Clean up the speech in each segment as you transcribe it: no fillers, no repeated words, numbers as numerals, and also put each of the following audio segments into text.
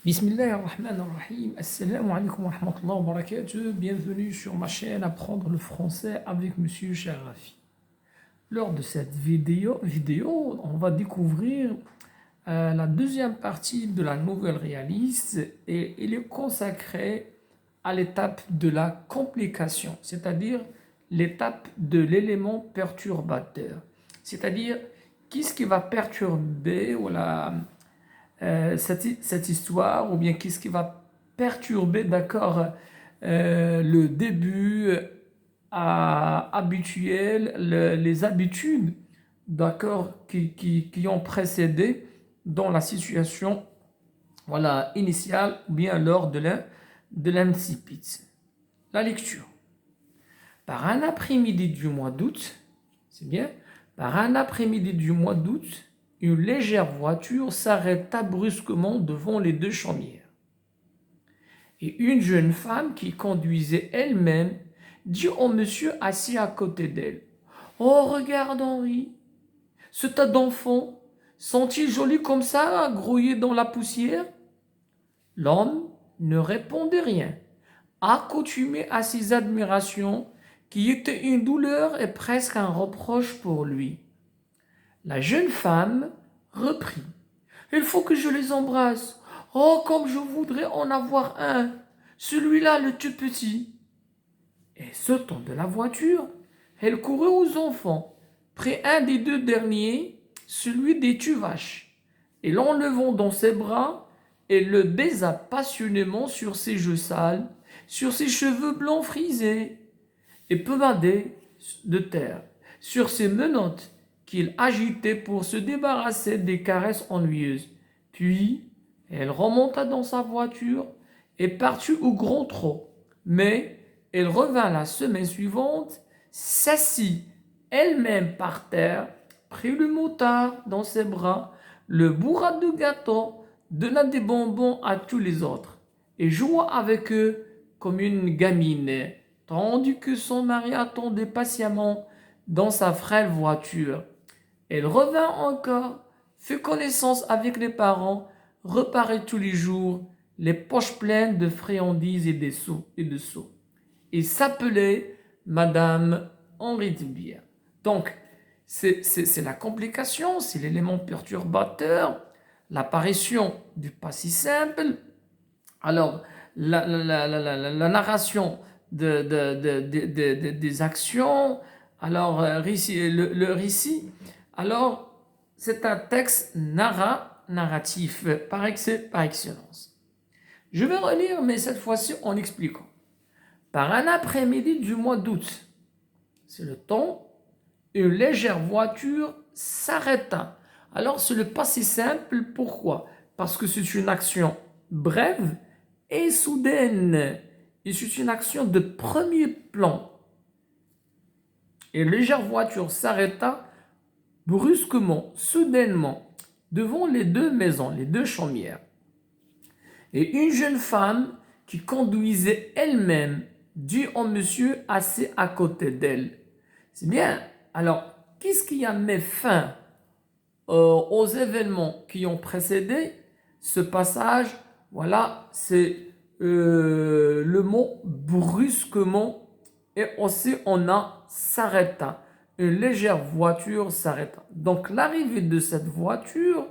Bismillahirrahmanirrahim. Assalamu alaikum wa rahmatullahi wa barakatuh. Bienvenue sur ma chaîne Apprendre le français avec Monsieur Sharafi. Lors de cette vidéo, on va découvrir la deuxième partie de la nouvelle réaliste et il est consacré à l'étape de la complication, c'est-à-dire l'étape de l'élément perturbateur. C'est-à-dire, qu'est-ce qui va perturber cette histoire, ou bien qu'est-ce qui va perturber, d'accord, le début habituel, les habitudes, d'accord, qui ont précédé dans la situation, voilà, initiale, ou bien lors de l'incipit. La lecture. Par un après-midi du mois d'août, c'est bien, par un après-midi du mois d'août, une légère voiture s'arrêta brusquement devant les deux chaumières. Et une jeune femme qui conduisait elle-même dit au monsieur assis à côté d'elle: « Oh, regarde Henri, ce tas d'enfants, sont-ils jolis comme ça, grouillés dans la poussière ?» L'homme ne répondait rien, accoutumé à ces admirations qui étaient une douleur et presque un reproche pour lui. La jeune femme reprit: « Il faut que je les embrasse. Oh, comme je voudrais en avoir un, celui-là, le tout petit. » Et sautant de la voiture, elle courut aux enfants, prit un des deux derniers, celui des tuvaches, et l'enlevant dans ses bras, elle le baisa passionnément sur ses joues sales, sur ses cheveux blancs frisés et pomadés de terre, sur ses menottes qu'il agitait pour se débarrasser des caresses ennuyeuses. Puis, elle remonta dans sa voiture et partit au grand trot. Mais elle revint la semaine suivante, s'assit elle-même par terre, prit le motard dans ses bras, le bourra de gâteaux, donna des bonbons à tous les autres et joua avec eux comme une gamine, tandis que son mari attendait patiemment dans sa frêle voiture. Elle revint encore, fit connaissance avec les parents, reparait tous les jours, les poches pleines de friandises et de sous, et s'appelait Madame Henri de Bière. Donc, c'est la complication, c'est l'élément perturbateur, l'apparition du pas si simple. Alors, la narration des actions, alors le récit. Alors, c'est un texte narratif par excellence. Je vais relire, mais cette fois-ci en expliquant. Par un après-midi du mois d'août, c'est le temps, une légère voiture s'arrêta. Alors, c'est le passé simple. Pourquoi? Parce que c'est une action brève et soudaine. Et c'est une action de premier plan. Et une légère voiture s'arrêta brusquement, soudainement, devant les deux maisons, les deux chaumières. Et une jeune femme qui conduisait elle-même dit au monsieur assis à côté d'elle. C'est bien. Alors, qu'est-ce qui a mis fin aux événements qui ont précédé ce passage? Voilà, c'est le mot brusquement, et aussi on a s'arrêta. Une légère voiture s'arrêta. Donc l'arrivée de cette voiture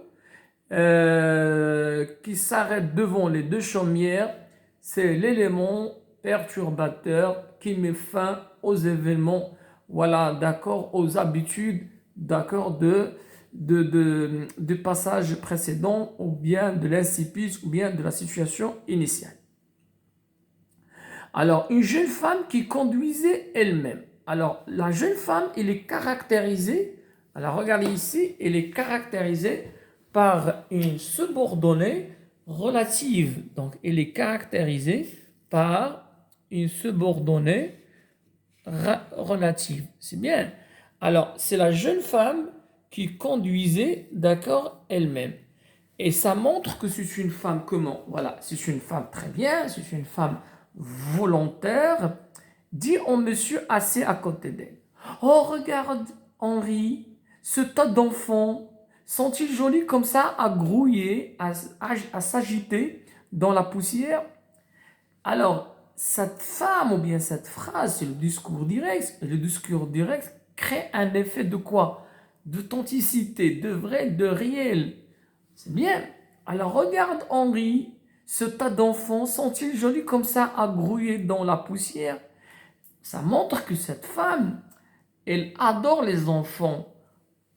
qui s'arrête devant les deux chaumières, c'est l'élément perturbateur qui met fin aux événements, voilà, d'accord, aux habitudes, d'accord, de passage précédent, ou bien de l'incipit, ou bien de la situation initiale. Alors, une jeune femme qui conduisait elle-même. Alors, la jeune femme, elle est caractérisée, alors regardez ici, elle est caractérisée par une subordonnée relative. Donc, elle est caractérisée par une subordonnée relative. C'est bien. Alors, c'est la jeune femme qui conduisait, d'accord, elle-même. Et ça montre que c'est une femme comment? Voilà, c'est une femme très bien, c'est une femme volontaire, dit au monsieur assis à côté d'elle. « Oh, regarde, Henri, ce tas d'enfants, sont-ils jolis comme ça à grouiller, à s'agiter dans la poussière. Alors, cette femme ou bien cette phrase, c'est le discours direct. Le discours direct crée un effet de quoi? D'authenticité, de vrai, de réel. C'est bien. Alors, regarde Henri, ce tas d'enfants sont-ils jolis comme ça à grouiller dans la poussière? Ça montre que cette femme, elle adore les enfants.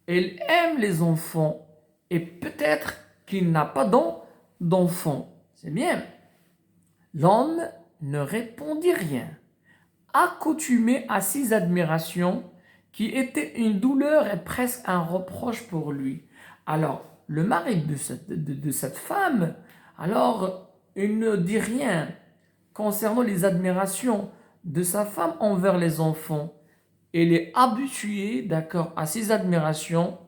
Elle aime les enfants. Et peut-être qu'il n'a pas d'enfants. C'est bien. L'homme ne répondit rien, accoutumé à ses admirations, qui étaient une douleur et presque un reproche pour lui. Alors, le mari de cette femme, alors, il ne dit rien concernant les admirations de sa femme envers les enfants. Il est habitué, d'accord, à ces admirations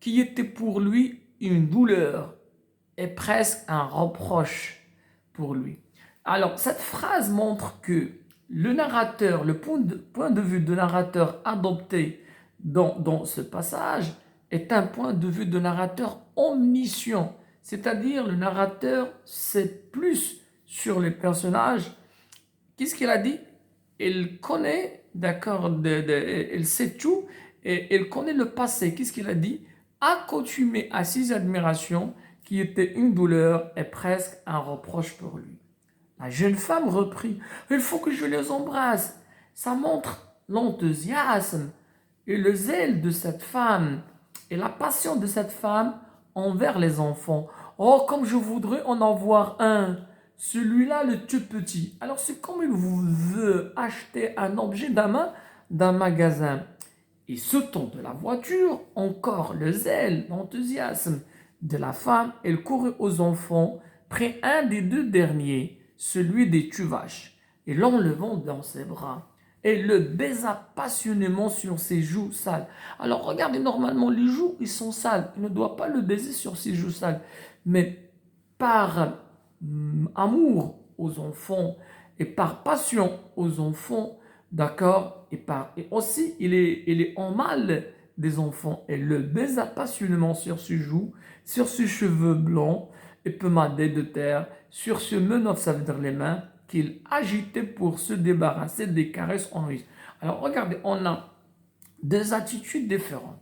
qui étaient pour lui une douleur et presque un reproche pour lui. Alors, cette phrase montre que le narrateur, le point de vue de narrateur adopté dans ce passage est un point de vue de narrateur omniscient. C'est-à-dire, le narrateur sait plus sur les personnages. Qu'est-ce qu'il a dit? Il connaît, d'accord, il sait tout et il connaît le passé. Qu'est-ce qu'il a dit? Accoutumé à ses admirations qui étaient une douleur et presque un reproche pour lui. La jeune femme reprit, il faut que je les embrasse. Ça montre l'enthousiasme et le zèle de cette femme et la passion de cette femme envers les enfants. Oh, comme je voudrais en avoir un. Celui-là, le tout petit. Alors, c'est comme il vous veut acheter un objet d'un magasin. Et sautant de la voiture, encore le zèle, l'enthousiasme de la femme, elle courut aux enfants, prit un des deux derniers, celui des tuvaches, et l'enlevant dans ses bras, et le baisa passionnément sur ses joues sales. Alors regardez, normalement les joues, ils sont sales, il ne doit pas le baiser sur ses joues sales, mais par amour aux enfants et par passion aux enfants, d'accord, et aussi il est en mal des enfants et le baisa passionnément sur ses joues, sur ses cheveux blancs et pomadés de terre, sur ses menottes, ça veut dire les mains, qu'il agitait pour se débarrasser des caresses en lui. Alors regardez, on a deux attitudes différentes.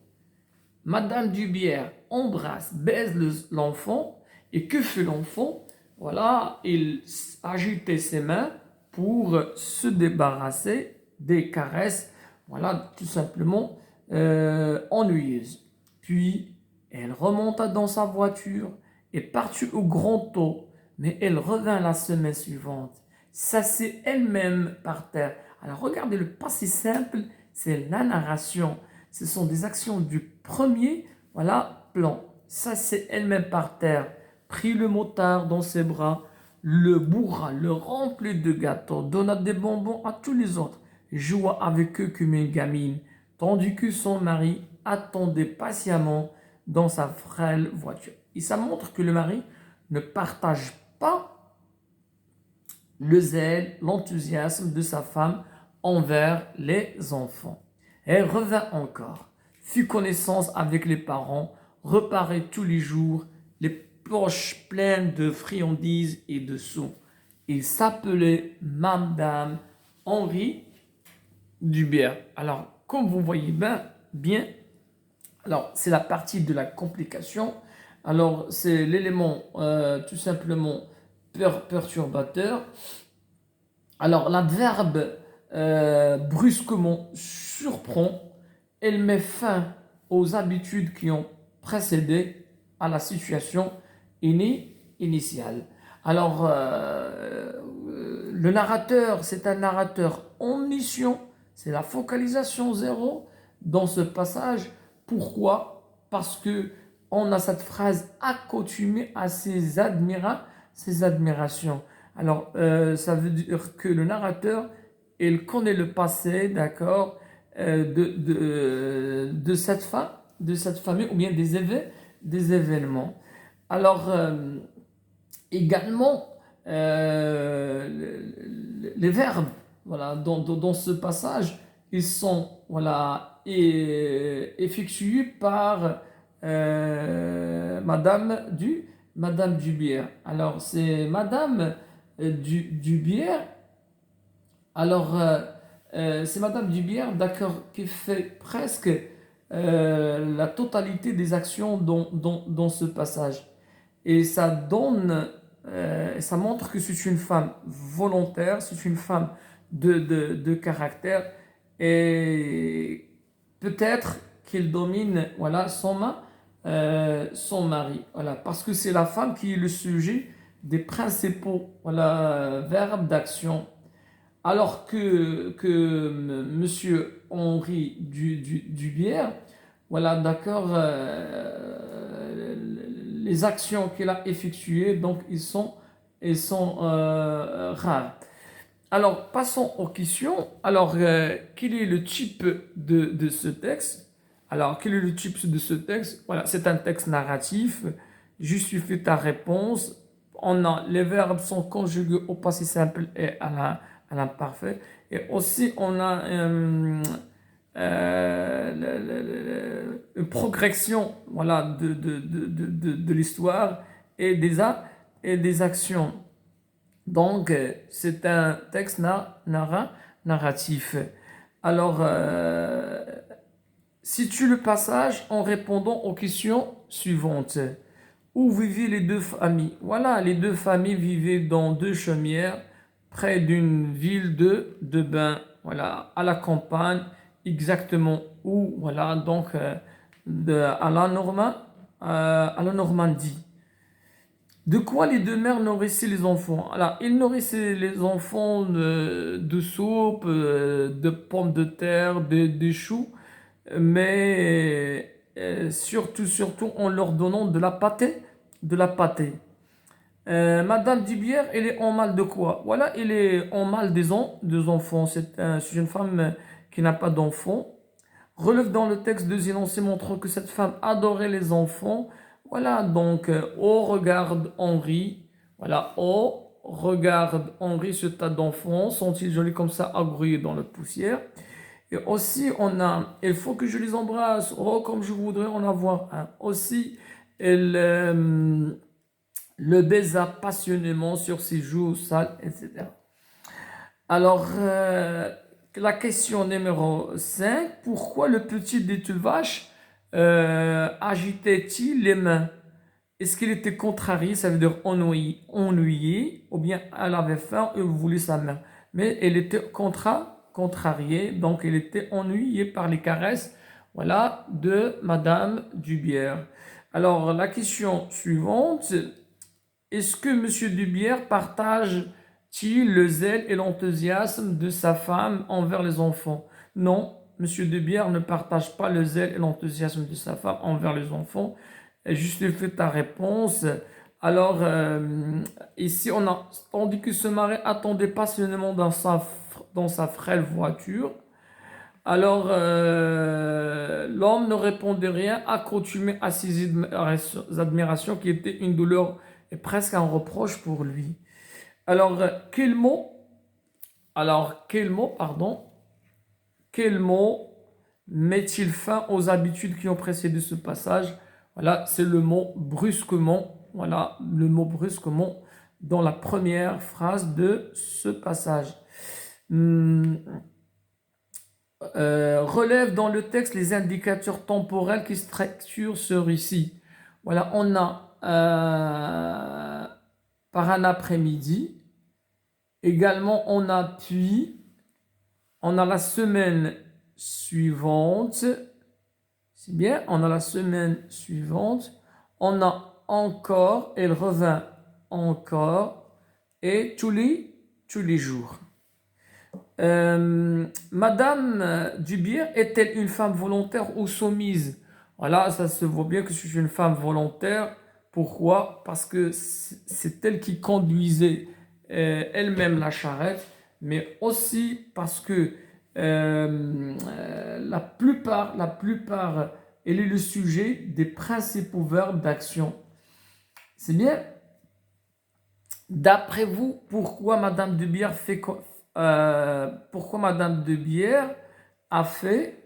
Madame Dubière embrasse, baise l'enfant, et que fait l'enfant? Voilà, il agitait ses mains pour se débarrasser des caresses, voilà, tout simplement ennuyeuses. Puis, elle remonta dans sa voiture et partit au grand eau, mais elle revint la semaine suivante, s'assit elle-même par terre. Alors regardez, le passé simple, c'est la narration. Ce sont des actions du premier, voilà, plan. S'assit elle-même par terre, prit le motard dans ses bras, le bourra, le remplit de gâteaux, donna des bonbons à tous les autres, joua avec eux comme une gamine, tandis que son mari attendait patiemment dans sa frêle voiture. Et ça montre que le mari ne partage pas le zèle, l'enthousiasme de sa femme envers les enfants. Elle revint encore, fit connaissance avec les parents, reparait tous les jours, les poches pleines de friandises et de sous. Il s'appelait Madame Henri Dubière. Alors, comme vous voyez bien, alors c'est la partie de la complication. Alors, c'est l'élément tout simplement perturbateur. Alors, l'adverbe brusquement surprend. Elle met fin aux habitudes qui ont précédé à la situation initiale. Alors, le narrateur, c'est un narrateur omniscient. C'est la focalisation zéro dans ce passage. Pourquoi? Parce que on a cette phrase accoutumée à ses admirations. Alors, ça veut dire que le narrateur, il connaît le passé, d'accord, de cette femme, de cette famille, ou bien des événements. Alors, également, les verbes, voilà, dans ce passage, ils sont, voilà, effectués par Madame Madame Dubière. Alors, c'est Madame Dubière. Alors, c'est Madame Dubière, d'accord, qui fait presque la totalité des actions dans ce passage. Et ça donne, ça montre que c'est une femme volontaire, c'est une femme de caractère et peut-être qu'il domine, voilà, son mari, voilà, parce que c'est la femme qui est le sujet des principaux, voilà, verbes d'action. Alors que Monsieur Henri Dubière, voilà, d'accord, les actions qu'il a effectuées, donc ils sont rares. Alors, passons aux questions. Alors, quel est le type de ce texte? Alors, quel est le type de ce texte? Voilà, c'est un texte narratif. Justifie ta réponse. Les verbes sont conjugués au passé simple et à l'imparfait. Et aussi, on a une progression, voilà, de l'histoire et et des actions. Donc, c'est un texte narratif. Alors, situe le passage en répondant aux questions suivantes. Où vivaient les deux familles? Voilà, les deux familles vivaient dans deux chaumières, près d'une ville de bain. Voilà, à la campagne, exactement où? Voilà, donc à la Normandie. De quoi les deux mères nourrissaient les enfants? Alors, ils nourrissaient les enfants de soupe, de pommes de terre, de choux, mais surtout en leur donnant de la pâtée. Madame Dubière, elle est en mal de quoi? Voilà, elle est en mal des enfants. C'est une femme qui n'a pas d'enfants. Relève dans le texte deux énoncés montrant que cette femme adorait les enfants. Voilà, donc, oh, regarde Henri. Voilà, oh, regarde Henri, ce tas d'enfants. Sont-ils jolis comme ça, agrouillés dans la poussière? Et aussi, on a, il faut que je les embrasse. Oh, comme je voudrais en avoir un. Aussi, elle le baisa passionnément sur ses joues sales, etc. Alors, la question numéro 5, pourquoi le petit des deux vaches agitait-il les mains? Est-ce qu'il était contrarié, ça veut dire ennuyé, ou bien elle avait faim et voulait sa main? Mais elle était contrariée, donc elle était ennuyée par les caresses, voilà, de Madame Dubière. Alors, la question suivante, est-ce que Monsieur Dubière partage-t-il le zèle et l'enthousiasme de sa femme envers les enfants? Non, Monsieur Dubière ne partage pas le zèle et l'enthousiasme de sa femme envers les enfants. Justifie ta réponse. Alors, ici, on dit que ce mari attendait passionnément dans sa frêle voiture. Alors, l'homme ne répondait rien, accoutumé à ses admirations qui étaient une douleur et presque un reproche pour lui. Alors, pardon, quel mot met-il fin aux habitudes qui ont précédé ce passage? Voilà, c'est le mot brusquement. Voilà, le mot brusquement dans la première phrase de ce passage. Relève dans le texte les indicateurs temporels qui structurent ce récit. Voilà, on a par un après-midi. Également, on a puis, on a la semaine suivante. C'est bien, on a la semaine suivante. On a encore, elle revint encore, et tous les jours. Madame Dubière est-elle une femme volontaire ou soumise? Voilà, ça se voit bien que je suis une femme volontaire. Pourquoi? Parce que c'est elle qui conduisait elle-même la charrette, mais aussi parce que la plupart, elle est le sujet des principaux verbes d'action. C'est bien. D'après vous, pourquoi Madame de Bière a fait,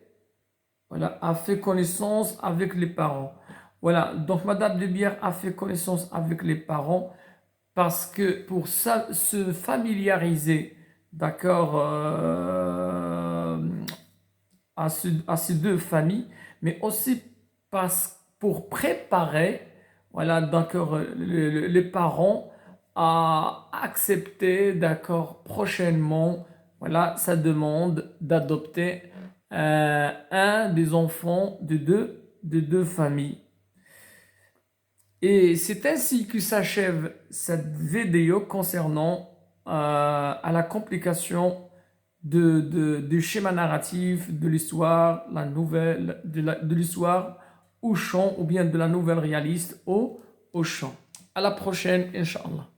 voilà, a fait connaissance avec les parents? Voilà, donc Madame de Bière a fait connaissance avec les parents parce que pour se familiariser, d'accord, à ces deux familles, mais aussi pour préparer, voilà, d'accord, les parents à accepter, d'accord, prochainement, voilà, sa demande d'adopter un des enfants de deux familles. Et c'est ainsi que s'achève cette vidéo concernant à la complication du schéma narratif de l'histoire, la nouvelle, de l'histoire au chant ou bien de la nouvelle réaliste au chant. À la prochaine, Inch'Allah.